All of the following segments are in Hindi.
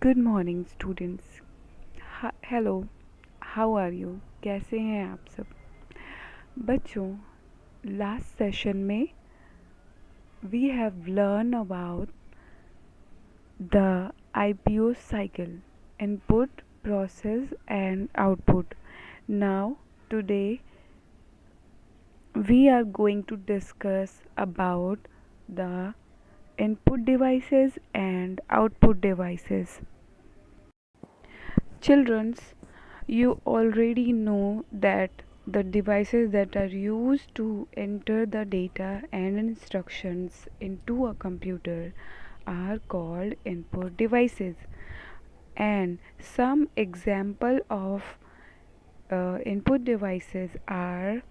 Good morning students. Hello, how are you? कैसे हैं आप सब बच्चों? लास्ट सेशन में we have learn about the IPO cycle, input, process and output. Now today we are going to discuss about the input devices and output devices. Children's, you already know that the devices that are used to enter the data and instructions into a computer are called input devices. And some example of input devices are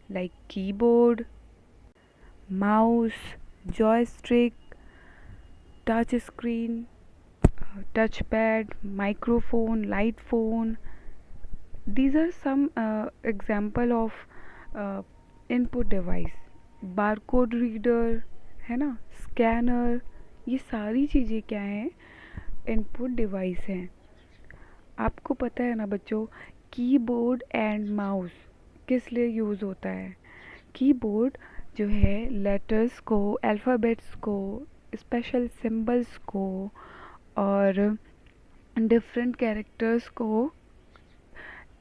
like keyboard, mouse, joystick, touch screen, touchpad, microphone, light phone. These are some example of input device. Barcode reader है ना, स्कैनर, ये सारी चीज़ें क्या हैं? इनपुट डिवाइस हैं. आपको पता है ना बच्चों, कीबोर्ड एंड माउस किस लिए यूज़ होता है? कीबोर्ड जो है लेटर्स को, अल्फ़ाबेट्स को, स्पेशल सिंबल्स को और डिफरेंट कैरेक्टर्स को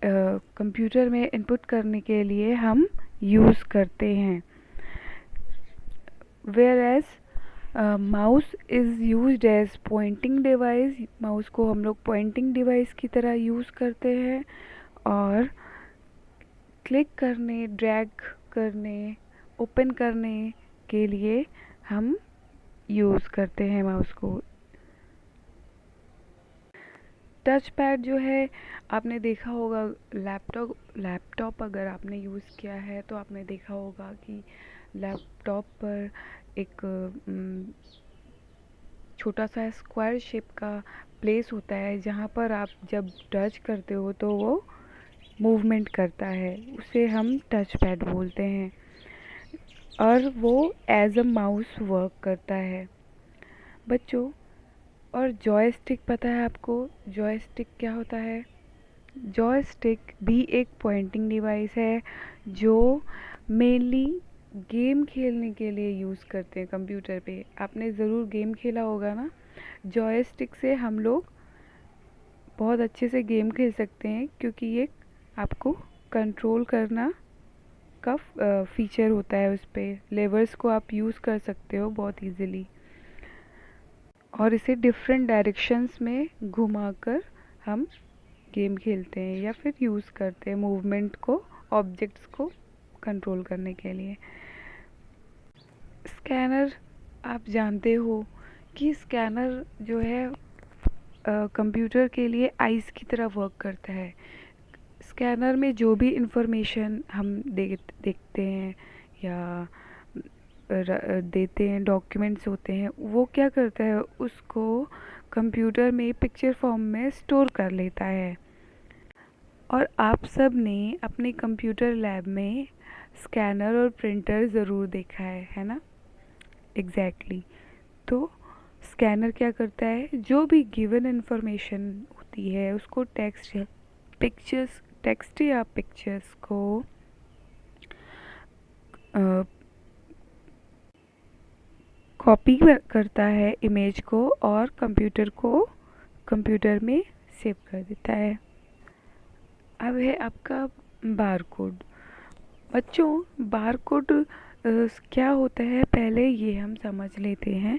कंप्यूटर में इनपुट करने के लिए हम यूज़ करते हैं. Whereas mouse is used as pointing device. Mouse को हम लोग पॉइंटिंग डिवाइस की तरह यूज़ करते हैं और क्लिक करने, ड्रैग करने, ओपन करने के लिए हम यूज़ करते हैं माउस को. टच पैड जो है, आपने देखा होगा लैपटॉप अगर आपने यूज़ किया है तो आपने देखा होगा कि लैपटॉप पर एक छोटा सा स्क्वायर शेप का प्लेस होता है जहाँ पर आप जब टच करते हो तो वो मूवमेंट करता है. उसे हम टच पैड बोलते हैं और वो एज अ माउस वर्क करता है बच्चों. और जॉयस्टिक पता है आपको? जॉयस्टिक क्या होता है? जॉयस्टिक भी एक पॉइंटिंग डिवाइस है जो मेनली गेम खेलने के लिए यूज़ करते हैं कंप्यूटर पे. आपने ज़रूर गेम खेला होगा ना. जॉयस्टिक से हम लोग बहुत अच्छे से गेम खेल सकते हैं क्योंकि ये आपको कंट्रोल करना का फीचर होता है. उस पर लेवर्स को आप यूज़ कर सकते हो बहुत इजीली और इसे डिफरेंट डायरेक्शंस में घुमाकर हम गेम खेलते हैं या फिर यूज़ करते हैं मूवमेंट को, ऑब्जेक्ट्स को कंट्रोल करने के लिए. स्कैनर, आप जानते हो कि स्कैनर जो है कंप्यूटर के लिए आइज़ की तरह वर्क करता है. स्कैनर में जो भी इंफॉर्मेशन हम देखते हैं या देते हैं, डॉक्यूमेंट्स होते हैं, वो क्या करता है, उसको कंप्यूटर में पिक्चर फॉर्म में स्टोर कर लेता है. और आप सब ने अपने कंप्यूटर लैब में स्कैनर और प्रिंटर ज़रूर देखा है ना? एग्जैक्टली. तो स्कैनर क्या करता है, जो भी गिवन इंफॉर्मेशन होती है उसको टेक्स्ट या पिक्चर्स को कॉपी करता है इमेज को और कंप्यूटर में सेव कर देता है. अब है आपका बारकोड. बच्चों, बारकोड क्या होता है पहले ये हम समझ लेते हैं.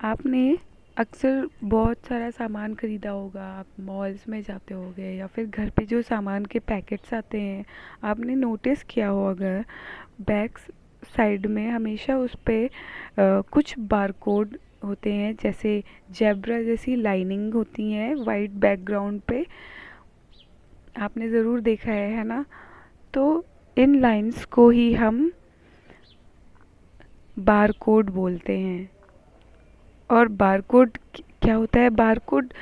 आपने अक्सर बहुत सारा सामान ख़रीदा होगा, आप मॉल्स में जाते होगे या फिर घर पे जो सामान के पैकेट्स आते हैं, आपने नोटिस किया हो अगर बैक साइड में हमेशा उस पर कुछ बारकोड होते हैं, जैसे जेब्रा जैसी लाइनिंग होती हैं वाइट बैकग्राउंड पे. आपने ज़रूर देखा है ना? तो इन लाइंस को ही हम बारकोड बोलते हैं. और बारकोड क्या होता है? बारकोड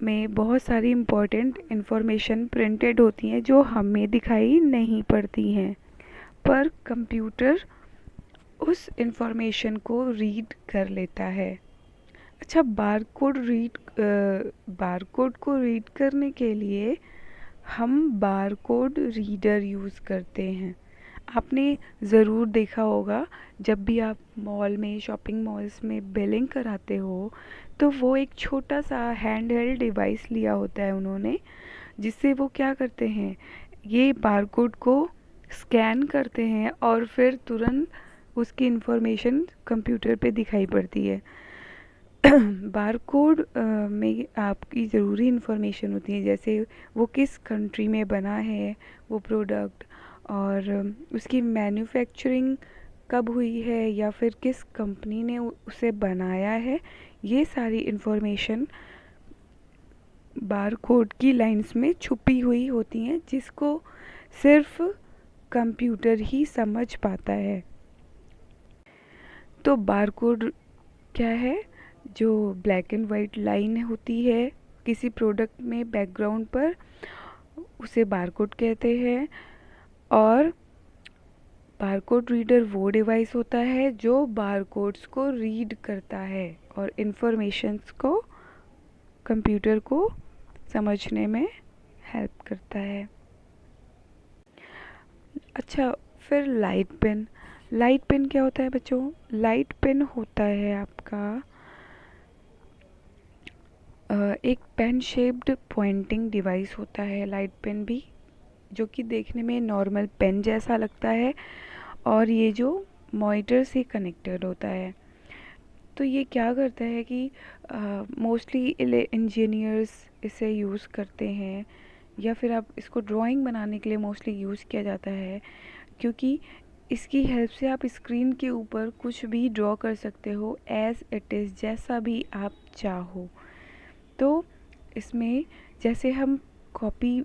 में बहुत सारी इम्पोर्टेंट इन्फॉर्मेशन प्रिंटेड होती हैं जो हमें दिखाई नहीं पड़ती हैं, पर कंप्यूटर उस इन्फॉर्मेशन को रीड कर लेता है. अच्छा, बारकोड को रीड करने के लिए हम बारकोड रीडर यूज़ करते हैं। आपने ज़रूर देखा होगा, जब भी आप मॉल में, शॉपिंग मॉल्स में बिलिंग कराते हो, तो वो एक छोटा सा हैंड हेल्ड डिवाइस लिया होता है उन्होंने, जिससे वो क्या करते हैं, ये बारकोड को स्कैन करते हैं और फिर तुरंत उसकी इंफॉर्मेशन कंप्यूटर पे दिखाई पड़ती है। बारकोड में आपकी ज़रूरी इन्फॉर्मेशन होती है, जैसे वो किस कंट्री में बना है वो प्रोडक्ट, और उसकी मैन्युफैक्चरिंग कब हुई है या फिर किस कंपनी ने उसे बनाया है। ये सारी इन्फॉर्मेशन बारकोड की लाइंस में छुपी हुई होती हैं, जिसको सिर्फ कंप्यूटर ही समझ पाता है। तो बारकोड क्या है? जो ब्लैक एंड वाइट लाइन होती है किसी प्रोडक्ट में बैकग्राउंड पर, उसे बारकोड कहते हैं। और बारकोड रीडर वो डिवाइस होता है जो बारकोड्स को रीड करता है और इन्फॉर्मेशंस को कंप्यूटर को समझने में हेल्प करता है। अच्छा, फिर लाइट पेन क्या होता है बच्चों? लाइट पेन होता है आपका एक पेन शेप्ड पॉइंटिंग डिवाइस होता है लाइट पेन भी, जो कि देखने में नॉर्मल पेन जैसा लगता है, और ये जो मॉनिटर से कनेक्टेड होता है। तो ये क्या करता है कि मोस्टली इंजीनियर्स इसे यूज़ करते हैं, या फिर आप इसको ड्राइंग बनाने के लिए मोस्टली यूज़ किया जाता है, क्योंकि इसकी हेल्प से आप स्क्रीन के ऊपर कुछ भी ड्रॉ कर सकते हो एज़ इट इज़, जैसा भी आप चाहो। तो इसमें जैसे हम कॉपी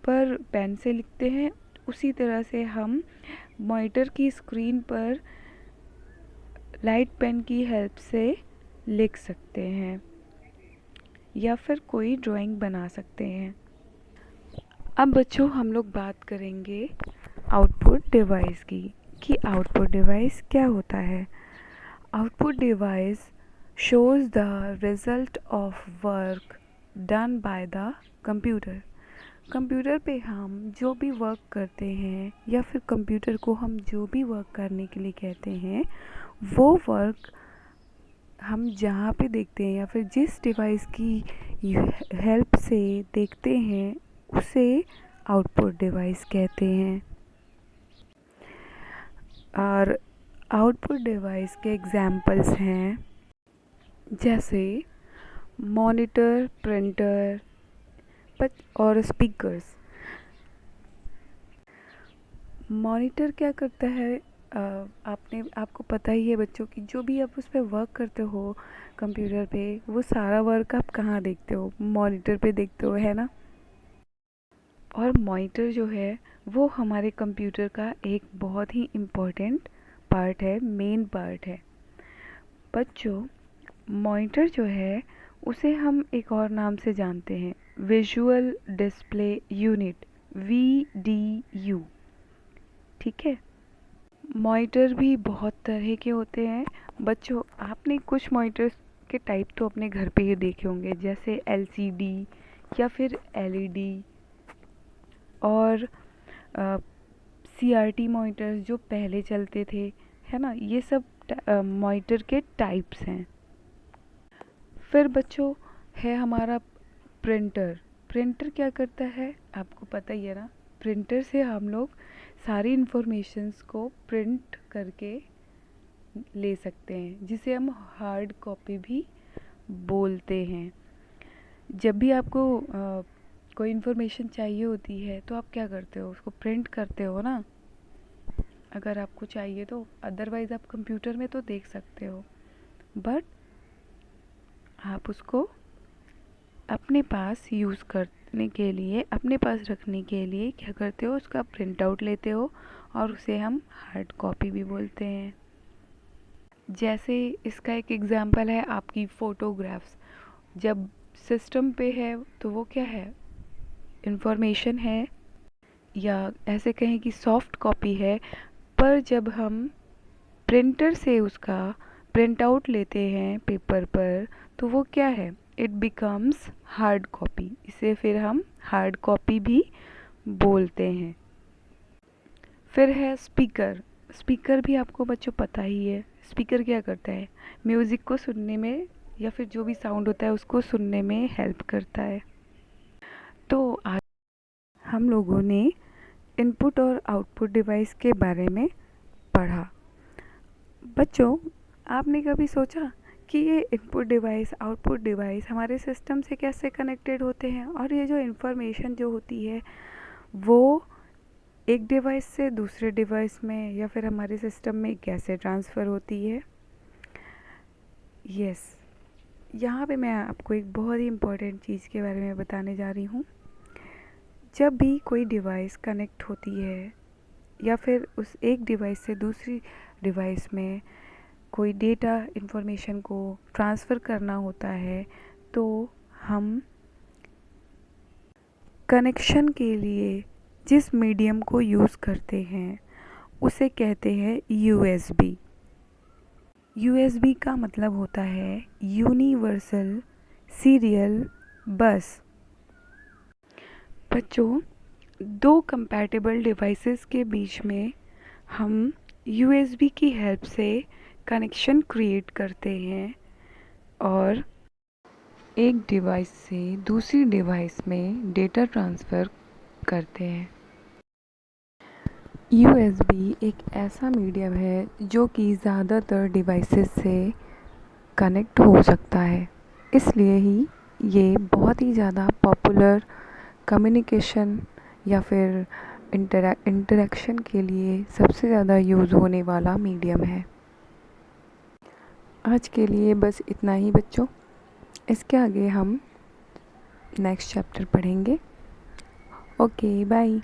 पर पेन से लिखते हैं, उसी तरह से हम मॉनिटर की स्क्रीन पर लाइट पेन की हेल्प से लिख सकते हैं या फिर कोई ड्राइंग बना सकते हैं। अब बच्चों हम लोग बात करेंगे आउटपुट डिवाइस की, कि आउटपुट डिवाइस क्या होता है। Output device shows the result of work done by the computer। Computer पे हम जो भी वर्क करते हैं या फिर कंप्यूटर को हम जो भी वर्क करने के लिए कहते हैं, वो वर्क हम जहाँ पे देखते हैं या फिर जिस डिवाइस की हेल्प से देखते हैं, उसे आउटपुट डिवाइस कहते हैं। और आउटपुट डिवाइस के एग्जाम्पल्स हैं जैसे मॉनिटर, प्रिंटर और स्पीकर्स। मॉनिटर क्या करता है? आपको पता ही है बच्चों कि जो भी आप उस पर वर्क करते हो कंप्यूटर पे, वो सारा वर्क आप कहाँ देखते हो? मॉनिटर पे देखते हो, है ना। और मॉनिटर जो है वो हमारे कंप्यूटर का एक बहुत ही इम्पोर्टेंट पार्ट है, मेन पार्ट है। बच्चों, मॉनिटर जो है उसे हम एक और नाम से जानते हैं, विजुअल डिस्प्ले यूनिट, VDU। ठीक है। मॉनिटर भी बहुत तरह के होते हैं बच्चों। आपने कुछ मॉनिटर्स के टाइप तो अपने घर पे ही देखे होंगे, जैसे LCD या फिर LED, और CRT मॉनिटर्स जो पहले चलते थे, है ना। ये सब मॉनिटर के टाइप्स हैं। फिर बच्चों है हमारा प्रिंटर। प्रिंटर क्या करता है आपको पता ही है ना। प्रिंटर से हम लोग सारी इन्फॉर्मेशंस को प्रिंट करके ले सकते हैं, जिसे हम हार्ड कॉपी भी बोलते हैं। जब भी आपको कोई इन्फॉर्मेशन चाहिए होती है तो आप क्या करते हो? उसको प्रिंट करते हो ना, अगर आपको चाहिए तो। अदरवाइज़ आप कंप्यूटर में तो देख सकते हो, बट आप उसको अपने पास यूज़ करने के लिए, अपने पास रखने के लिए क्या करते हो? उसका प्रिंट आउट लेते हो, और उसे हम हार्ड कॉपी भी बोलते हैं। जैसे इसका एक एग्जांपल है आपकी फ़ोटोग्राफ्स। जब सिस्टम पे है तो वो क्या है? इंफॉर्मेशन है, या ऐसे कहें कि सॉफ्ट कॉपी है। पर जब हम प्रिंटर से उसका प्रिंट आउट लेते हैं पेपर पर तो वो क्या है, इट बिकम्स हार्ड कॉपी। इसे फिर हम हार्ड कॉपी भी बोलते हैं। फिर है स्पीकर। स्पीकर भी आपको बच्चों पता ही है, स्पीकर क्या करता है, म्यूज़िक को सुनने में या फिर जो भी साउंड होता है उसको सुनने में हेल्प करता है। तो आज हम लोगों ने इनपुट और आउटपुट डिवाइस के बारे में पढ़ा। बच्चों, आपने कभी सोचा कि ये इनपुट डिवाइस आउटपुट डिवाइस हमारे सिस्टम से कैसे कनेक्टेड होते हैं, और ये जो इन्फॉर्मेशन जो होती है वो एक डिवाइस से दूसरे डिवाइस में या फिर हमारे सिस्टम में कैसे ट्रांसफ़र होती है? यस, यहाँ पे मैं आपको एक बहुत ही इम्पोर्टेंट चीज़ के बारे में बताने जा रही हूँ। जब भी कोई डिवाइस कनेक्ट होती है या फिर उस एक डिवाइस से दूसरी डिवाइस में कोई डेटा इन्फॉर्मेशन को ट्रांसफ़र करना होता है, तो हम कनेक्शन के लिए जिस मीडियम को यूज़ करते हैं उसे कहते हैं यूएसबी। यूएसबी का मतलब होता है यूनिवर्सल सीरियल बस। बच्चों, दो कंपैटिबल डिवाइसेस के बीच में हम यूएसबी की हेल्प से कनेक्शन क्रिएट करते हैं और एक डिवाइस से दूसरी डिवाइस में डेटा ट्रांसफ़र करते हैं। यूएसबी एक ऐसा मीडियम है जो कि ज़्यादातर डिवाइसेस से कनेक्ट हो सकता है, इसलिए ही ये बहुत ही ज़्यादा पॉपुलर कम्युनिकेशन या फिर इंटरेक्शन के लिए सबसे ज़्यादा यूज़ होने वाला मीडियम है। आज के लिए बस इतना ही बच्चों, इसके आगे हम नेक्स्ट चैप्टर पढ़ेंगे। Okay, bye.